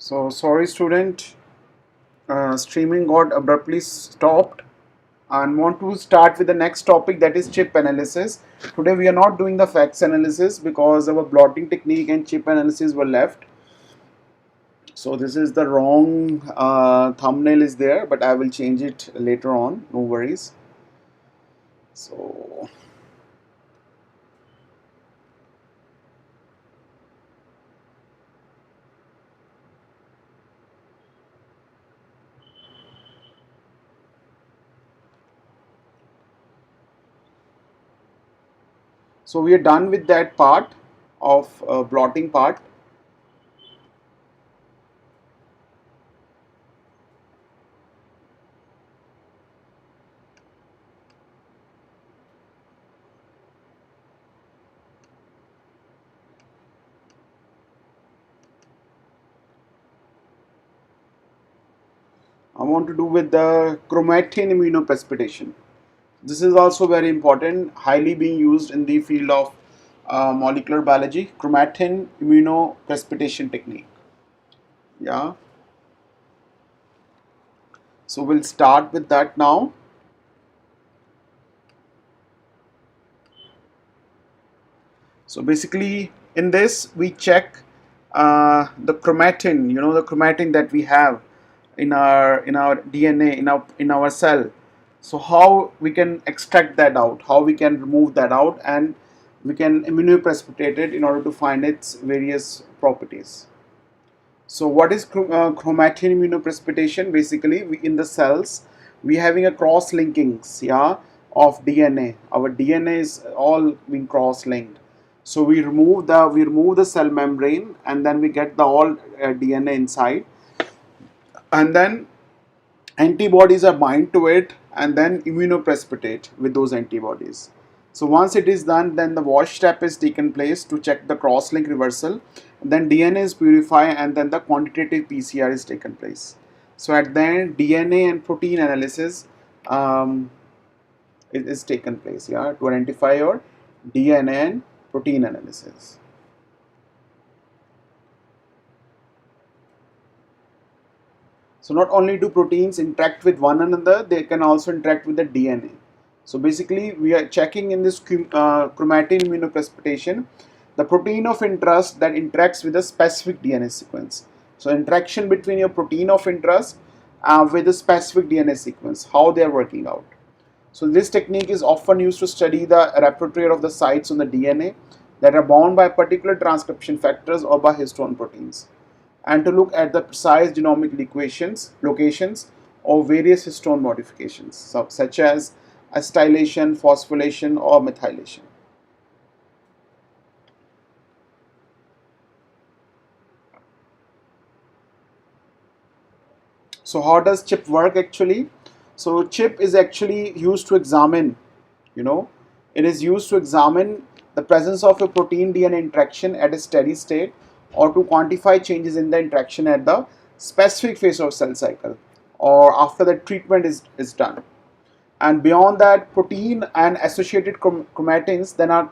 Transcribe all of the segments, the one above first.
So sorry student, streaming got abruptly stopped and want to start with the next topic, that is chip analysis. Today we are not doing the facts analysis because our blotting technique and chip analysis were left. So this is the wrong thumbnail is there, but I will change it later on, no worries. So we are done with that part of blotting part. I want to do with the chromatin immunoprecipitation. This is also very important, highly being used in the field of molecular biology, chromatin immunoprecipitation technique. Yeah, so we'll start with that now. So basically in this we check the chromatin, the chromatin that we have in our DNA, in our cell. So how we can extract that out, how we can remove that out, and we can immunoprecipitate it in order to find its various properties. So what is chromatin immunoprecipitation? Basically, in the cells, we having a cross linkings, yeah, of DNA. Our DNA is all being cross linked. So we remove the cell membrane, and then we get the all DNA inside, and then antibodies are bind to it, and then immunoprecipitate with those antibodies. So once it is done, then the wash step is taken place to check the cross-link reversal. Then DNA is purified, and then the quantitative PCR is taken place. So at the end, DNA and protein analysis is taken place, yeah, to identify your DNA and protein analysis. So not only do proteins interact with one another, they can also interact with the DNA. So basically we are checking in this chromatin immunoprecipitation the protein of interest that interacts with a specific DNA sequence. So interaction between your protein of interest with a specific DNA sequence, how they are working out. So this technique is often used to study the repertoire of the sites on the DNA that are bound by particular transcription factors or by histone proteins, and to look at the precise genomic locations of various histone modifications, such as acetylation, phosphorylation, or methylation. So how does chip work actually? So chip is actually used to examine, you know, it is used to examine the presence of a protein DNA interaction at a steady state, or to quantify changes in the interaction at the specific phase of cell cycle or after the treatment is done. And beyond that, protein and associated chromatins then are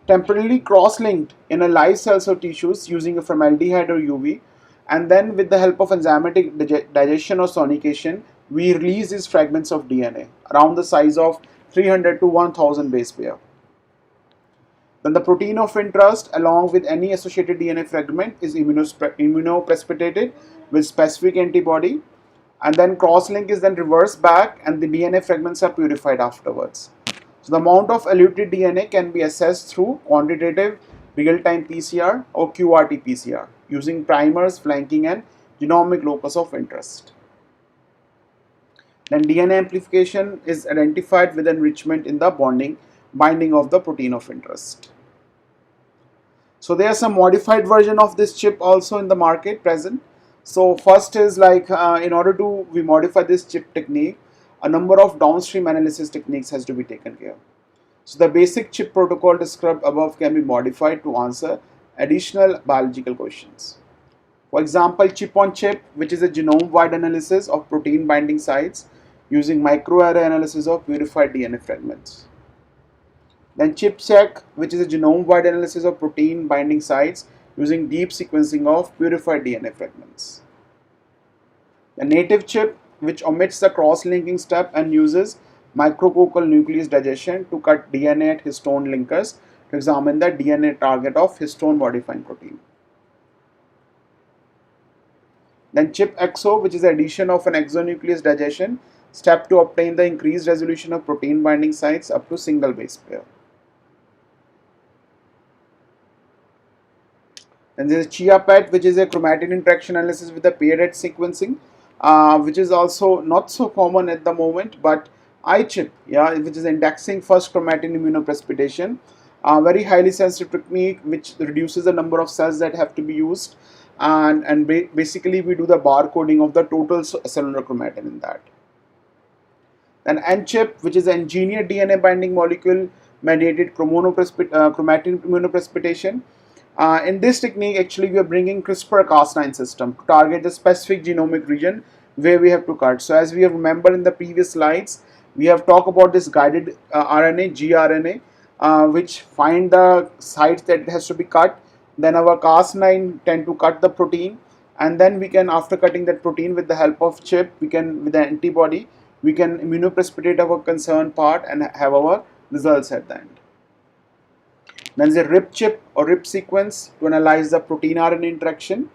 temporarily cross-linked in a live cells or tissues using a formaldehyde or UV, and then with the help of enzymatic digestion or sonication, we release these fragments of DNA around the size of 300 to 1000 base pair. Then the protein of interest along with any associated DNA fragment is immunoprecipitated with specific antibody, and then cross-link is then reversed back and the DNA fragments are purified afterwards. So the amount of eluted DNA can be assessed through quantitative real-time PCR or QRT PCR using primers, flanking, and genomic locus of interest. Then DNA amplification is identified with enrichment in the binding of the protein of interest. So there are some modified version of this chip also in the market present. So first is like in order to we modify this chip technique, a number of downstream analysis techniques has to be taken care. So the basic chip protocol described above can be modified to answer additional biological questions. For example, chip on chip, which is a genome-wide analysis of protein binding sites using microarray analysis of purified DNA fragments. Then ChipSeq, which is a genome-wide analysis of protein binding sites using deep sequencing of purified DNA fragments. A native chip which omits the cross-linking step and uses micrococal nucleus digestion to cut DNA at histone linkers to examine the DNA target of histone modifying protein. Then chip exo, which is the addition of an exonuclease digestion step to obtain the increased resolution of protein binding sites up to single base pair. And there is ChiaPET, which is a chromatin interaction analysis with the paired sequencing, which is also not so common at the moment, but iChip, yeah, which is indexing first chromatin immunoprecipitation, very highly sensitive technique which reduces the number of cells that have to be used, and basically we do the bar coding of the total cellular chromatin in that. Then NChip, which is an engineered DNA binding molecule mediated chromatin immunoprecipitation. In this technique, actually, we are bringing CRISPR-Cas9 system to target the specific genomic region where we have to cut. So, as we have remembered in the previous slides, we have talked about this guided RNA, gRNA, which find the sites that it has to be cut. Then our Cas9 tend to cut the protein, and then we can, after cutting that protein with the help of chip, we can, with the antibody, we can immunoprecipitate our concerned part and have our results at the end. Then there is a RIP chip or RIP sequence to analyze the protein RNA interaction.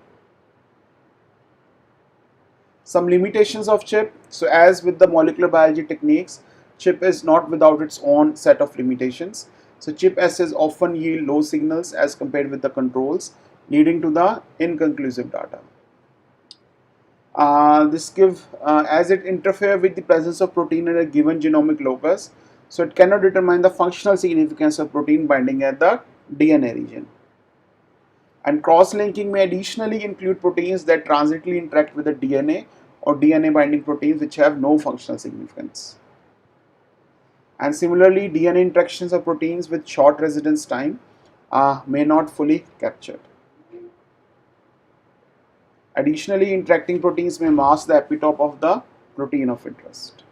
Some limitations of chip. So as with the molecular biology techniques, chip is not without its own set of limitations. So chip assays often yield low signals as compared with the controls, leading to the inconclusive data. As it interferes with the presence of protein in a given genomic locus, so it cannot determine the functional significance of protein binding at the DNA region. And cross-linking may additionally include proteins that transiently interact with the DNA or DNA binding proteins which have no functional significance. And similarly, DNA interactions of proteins with short residence time may not fully captured. Additionally, interacting proteins may mask the epitope of the protein of interest.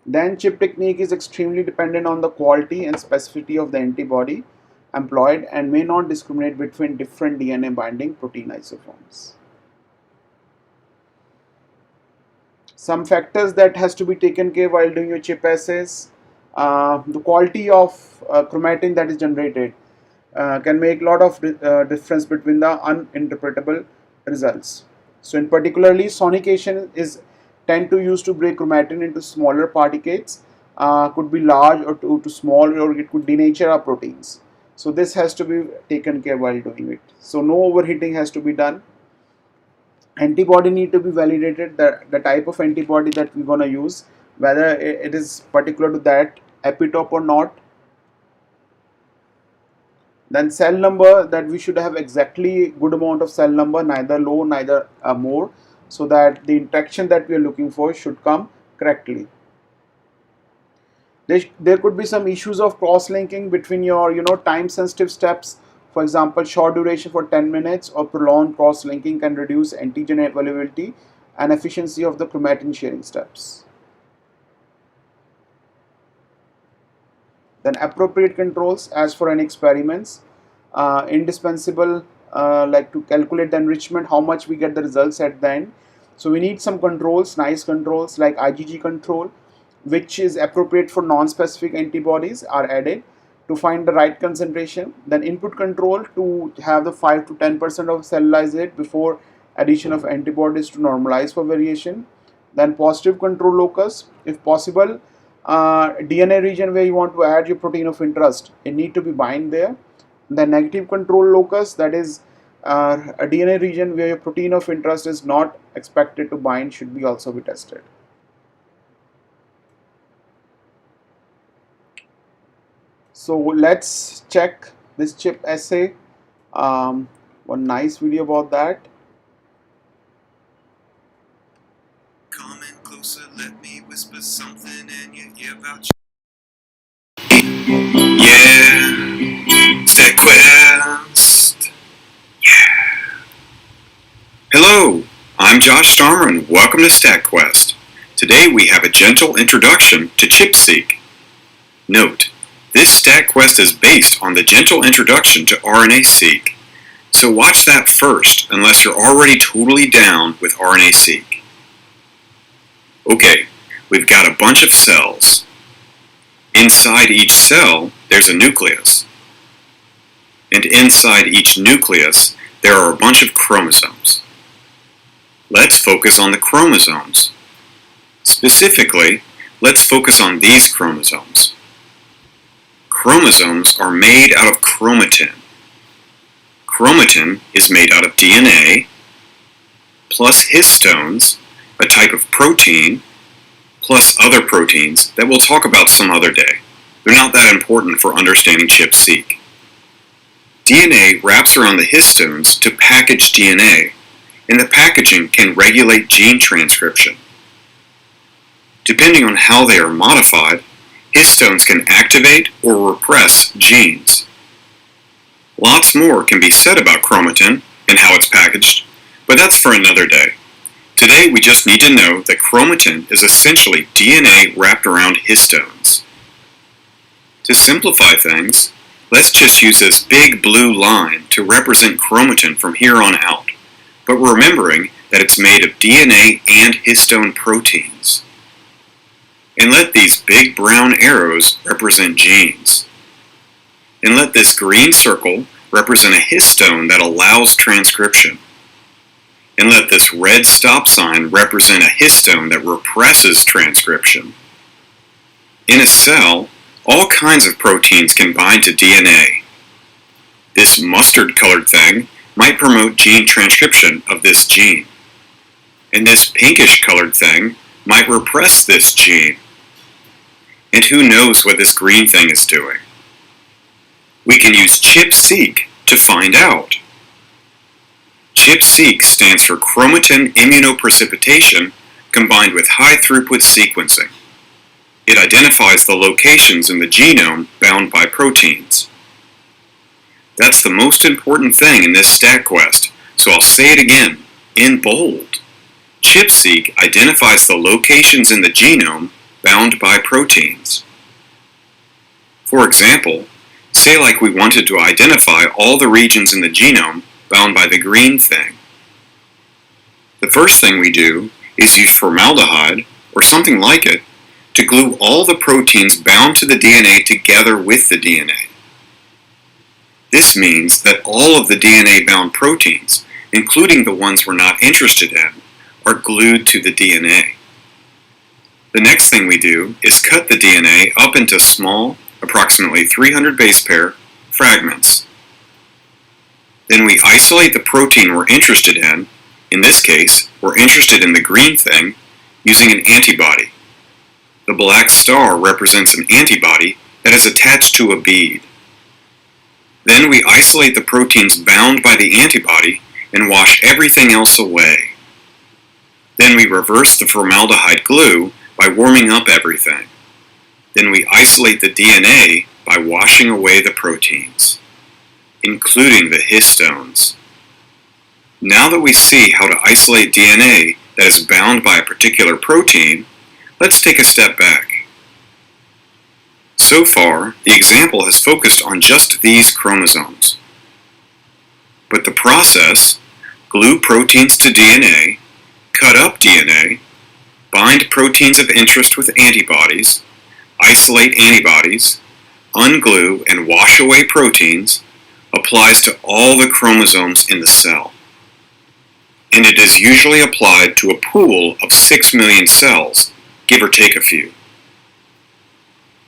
Then chip technique is extremely dependent on the quality and specificity of the antibody employed and may not discriminate between different DNA binding protein isoforms. Some factors that has to be taken care while doing your chip assays, the quality of chromatin that is generated can make a lot of difference between the uninterpretable results. So in particularly, sonication is tend to use to break chromatin into smaller particles, could be large or too small, or it could denature our proteins. So this has to be taken care while doing it. So no overheating has to be done. Antibody need to be validated, the type of antibody that we're going to use, whether it is particular to that epitope or not. Then cell number, that we should have exactly good amount of cell number, neither low neither more, so that the interaction that we are looking for should come correctly. There could be some issues of cross-linking between your time-sensitive steps. For example, short duration for 10 minutes or prolonged cross-linking can reduce antigen availability and efficiency of the chromatin sharing steps. Then appropriate controls, as for any experiments, indispensable, like to calculate the enrichment, how much we get the results at the end. So we need some controls, nice controls like IgG control, which is appropriate for non-specific antibodies, are added to find the right concentration. Then input control to have the 5 to 10% of cellulose rate before addition of antibodies to normalize for variation. Then positive control locus, if possible, DNA region where you want to add your protein of interest, it need to be bind there. The negative control locus, that is a DNA region where your protein of interest is not expected to bind, should be also be tested. So let's check this chip assay. One nice video about that. Come in closer, let me whisper something in your ear about Stack Quest. Hello, I'm Josh Starmer and welcome to Stack Quest. Today we have a gentle introduction to ChIP-seq. Note, this Stack Quest is based on the gentle introduction to RNA-seq. So watch that first, unless you're already totally down with RNA-seq. Okay, we've got a bunch of cells. Inside each cell, there's a nucleus. And inside each nucleus, there are a bunch of chromosomes. Let's focus on the chromosomes. Specifically, let's focus on these chromosomes. Chromosomes are made out of chromatin. Chromatin is made out of DNA, plus histones, a type of protein, plus other proteins that we'll talk about some other day. They're not that important for understanding ChIP-seq. DNA wraps around the histones to package DNA, and the packaging can regulate gene transcription. Depending on how they are modified, histones can activate or repress genes. Lots more can be said about chromatin and how it's packaged, but that's for another day. Today we just need to know that chromatin is essentially DNA wrapped around histones. To simplify things, let's just use this big blue line to represent chromatin from here on out, but remembering that it's made of DNA and histone proteins. And let these big brown arrows represent genes. And let this green circle represent a histone that allows transcription. And let this red stop sign represent a histone that represses transcription. In a cell, all kinds of proteins can bind to DNA. This mustard-colored thing might promote gene transcription of this gene. And this pinkish-colored thing might repress this gene. And who knows what this green thing is doing? We can use ChIP-seq to find out. ChIP-seq stands for Chromatin Immunoprecipitation combined with high-throughput sequencing. It identifies the locations in the genome bound by proteins. That's the most important thing in this StatQuest, so I'll say it again, in bold. ChIP-seq identifies the locations in the genome bound by proteins. For example, say like we wanted to identify all the regions in the genome bound by the green thing. The first thing we do is use formaldehyde, or something like it, to glue all the proteins bound to the DNA together with the DNA. This means that all of the DNA-bound proteins, including the ones we're not interested in, are glued to the DNA. The next thing we do is cut the DNA up into small, approximately 300 base pair, fragments. Then we isolate the protein we're interested in this case, we're interested in the green thing, using an antibody. The black star represents an antibody that is attached to a bead. Then we isolate the proteins bound by the antibody and wash everything else away. Then we reverse the formaldehyde glue by warming up everything. Then we isolate the DNA by washing away the proteins, including the histones. Now that we see how to isolate DNA that is bound by a particular protein, let's take a step back. So far, the example has focused on just these chromosomes. But the process, glue proteins to DNA, cut up DNA, bind proteins of interest with antibodies, isolate antibodies, unglue and wash away proteins, applies to all the chromosomes in the cell. And it is usually applied to a pool of 6 million cells, give or take a few.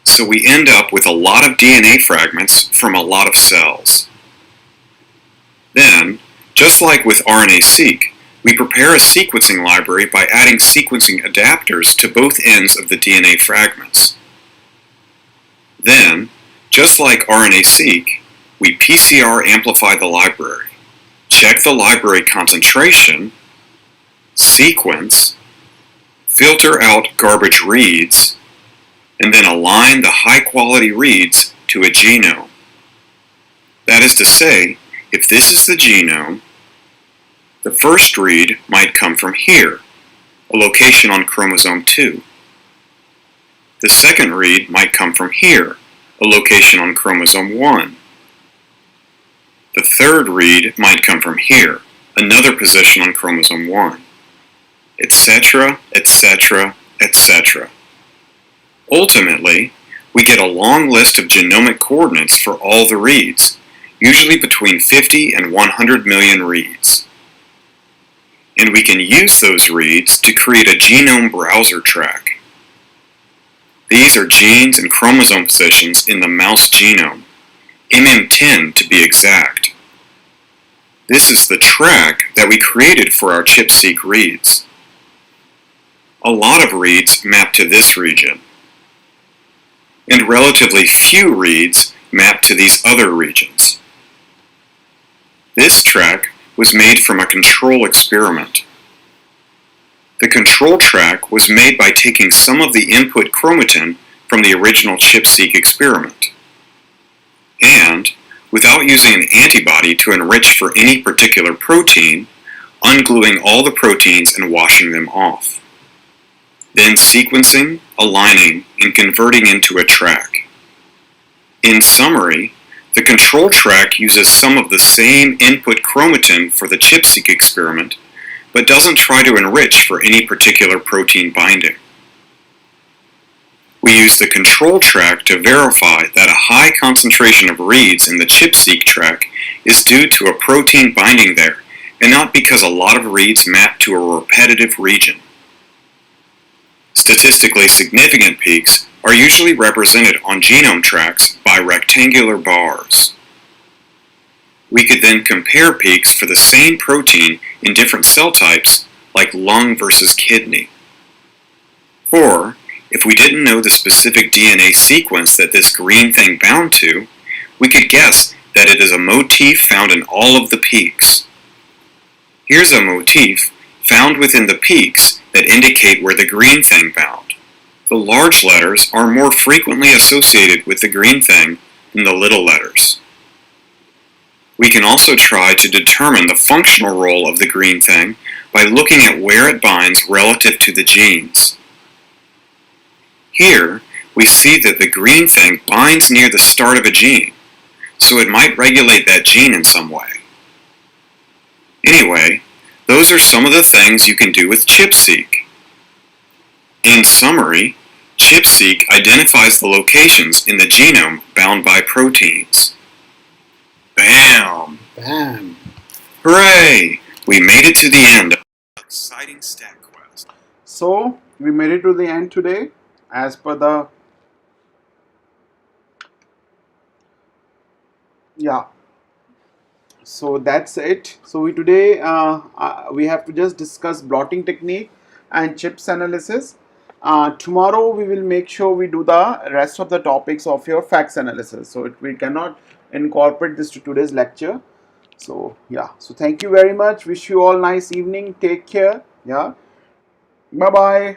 So we end up with a lot of DNA fragments from a lot of cells. Then, just like with RNA-seq, we prepare a sequencing library by adding sequencing adapters to both ends of the DNA fragments. Then, just like RNA-seq, we PCR amplify the library, check the library concentration, sequence, filter out garbage reads, and then align the high-quality reads to a genome. That is to say, if this is the genome, the first read might come from here, a location on chromosome 2. The second read might come from here, a location on chromosome 1. The third read might come from here, another position on chromosome 1, etc., etc., etc. Ultimately, we get a long list of genomic coordinates for all the reads, usually between 50 and 100 million reads. And we can use those reads to create a genome browser track. These are genes and chromosome positions in the mouse genome, MM10 to be exact. This is the track that we created for our ChIP-seq reads. A lot of reads map to this region, and relatively few reads map to these other regions. This track was made from a control experiment. The control track was made by taking some of the input chromatin from the original ChIP-seq experiment, and, without using an antibody to enrich for any particular protein, ungluing all the proteins and washing them off. Then sequencing, aligning, and converting into a track. In summary, the control track uses some of the same input chromatin for the ChIP-seq experiment, but doesn't try to enrich for any particular protein binding. We use the control track to verify that a high concentration of reads in the ChIP-seq track is due to a protein binding there, and not because a lot of reads map to a repetitive region. Statistically significant peaks are usually represented on genome tracks by rectangular bars. We could then compare peaks for the same protein in different cell types, like lung versus kidney. Or, if we didn't know the specific DNA sequence that this green thing bound to, we could guess that it is a motif found in all of the peaks. Here's a motif found within the peaks that indicate where the green thing bound. The large letters are more frequently associated with the green thing than the little letters. We can also try to determine the functional role of the green thing by looking at where it binds relative to the genes. Here, we see that the green thing binds near the start of a gene, so it might regulate that gene in some way. Anyway, those are some of the things you can do with ChIP-seq. In summary, ChIP-seq identifies the locations in the genome bound by proteins. Bam! Bam! Hooray! We made it to the end of an exciting stat quest. So, we made it to the end today. As per the so that's it. So we have to just discuss blotting technique and chips analysis. Tomorrow we will make sure we do the rest of the topics of your facts analysis. So we cannot incorporate this to today's lecture. So so thank you very much. Wish you all nice evening. Take care. Bye bye.